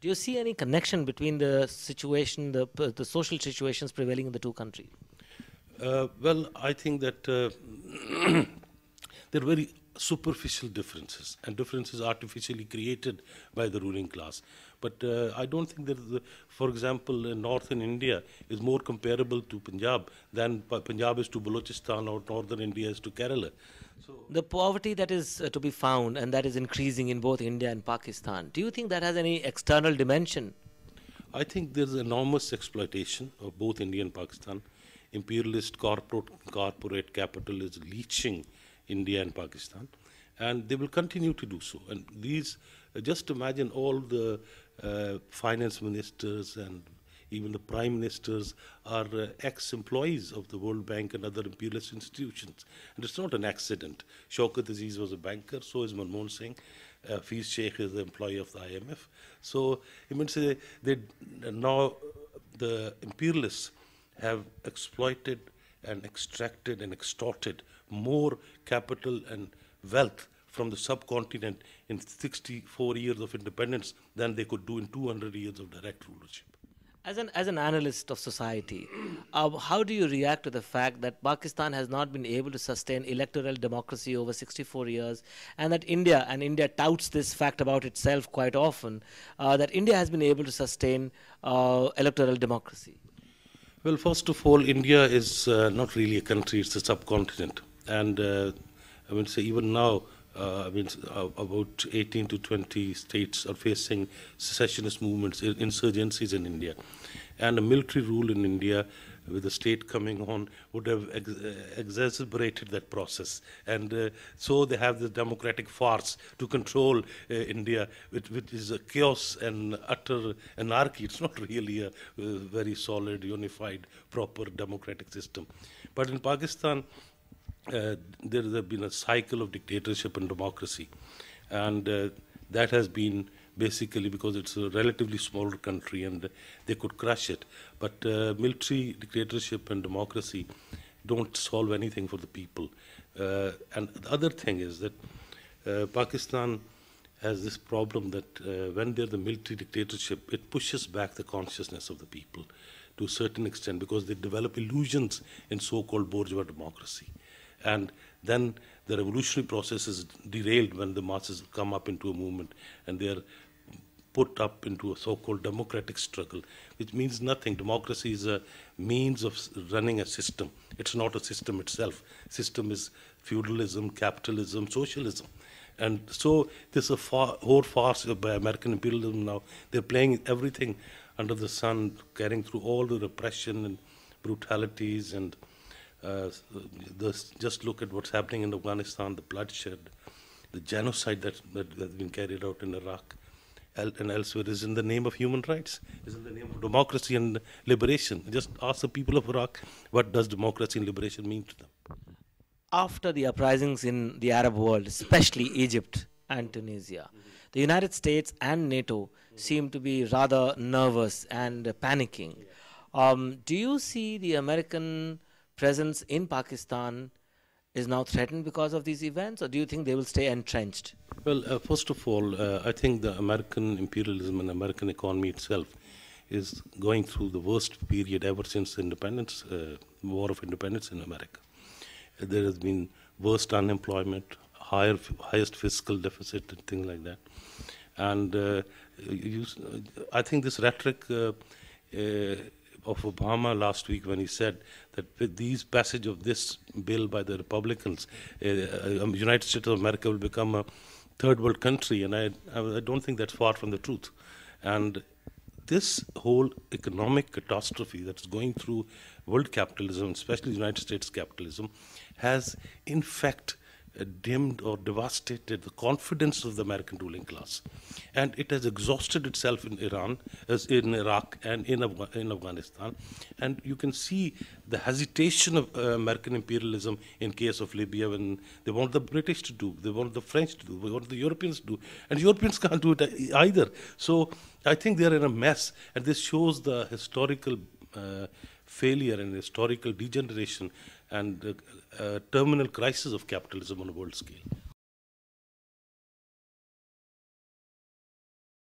Do you see any connection between the situation, the social situations prevailing in the two countries? Well, I think that there are very superficial differences, and differences artificially created by the ruling class. But I don't think that, for example, northern India is more comparable to Punjab than Punjab is to Balochistan or northern India is to Kerala. So The poverty that is to be found and that is increasing in both India and Pakistan, do you think that has any external dimension? I think there's enormous exploitation of both India and Pakistan. Imperialist corporate capital is leeching India and Pakistan, and they will continue to do so. And these, just imagine all the finance ministers and even the prime ministers are ex-employees of the World Bank and other imperialist institutions. And it's not an accident. Shaukat Aziz was a banker, so is Manmohan Singh. Fiz Sheikh is the employee of the IMF. So, I mean, say they now the imperialists have exploited and extracted and extorted more capital and wealth from the subcontinent in 64 years of independence than they could do in 200 years of direct rulership. As an analyst of society, how do you react to the fact that Pakistan has not been able to sustain electoral democracy over 64 years, and that India touts this fact about itself quite often, that India has been able to sustain electoral democracy? Well, first of all, India is not really a country, it's a subcontinent. And I mean, say even now, about 18 to 20 states are facing secessionist movements, insurgencies in India. And a military rule in India with the state coming on would have exacerbated that process. And so they have the democratic farce to control India, which is a chaos and utter anarchy. It's not really a very solid, unified, proper democratic system. But in Pakistan, there has been a cycle of dictatorship and democracy. And that has been basically because it's a relatively smaller country and they could crush it. But military dictatorship and democracy don't solve anything for the people. And the other thing is that Pakistan has this problem that when there's a military dictatorship, it pushes back the consciousness of the people to a certain extent because they develop illusions in so-called bourgeois democracy. And then the revolutionary process is derailed when the masses come up into a movement and they are put up into a so-called democratic struggle, which means nothing. Democracy is a means of running a system. It's not a system itself. System is feudalism, capitalism, socialism. And so this is a whole farce by American imperialism now. They're playing everything under the sun, carrying through all the repression and brutalities and just look at what's happening in Afghanistan, the bloodshed, the genocide that's been carried out in Iraq and elsewhere is in the name of human rights, is in the name of democracy and liberation. Just ask the people of Iraq, what does democracy and liberation mean to them? After the uprisings in the Arab world, especially Egypt and Tunisia, the United States and NATO seem to be rather nervous and panicking. Do you see the American presence in Pakistan is now threatened because of these events, or do you think they will stay entrenched? Well, first of all, I think the American imperialism and American economy itself is going through the worst period ever since independence, War of Independence in America. There has been worst unemployment, highest fiscal deficit, and things like that. And I think this rhetoric of Obama last week when he said that with these passage of this bill by the Republicans, United States of America will become a third world country, and I don't think that's far from the truth. And this whole economic catastrophe that's going through world capitalism, especially United States capitalism, has in fact dimmed or devastated the confidence of the American ruling class. And it has exhausted itself in Iran, as in Iraq and in Afghanistan. And you can see the hesitation of American imperialism in case of Libya when they want the British to do, they want the French to do, they want the Europeans to do. And Europeans can't do it either. So I think they're in a mess. And this shows the historical failure and historical degeneration and terminal crisis of capitalism on a world scale.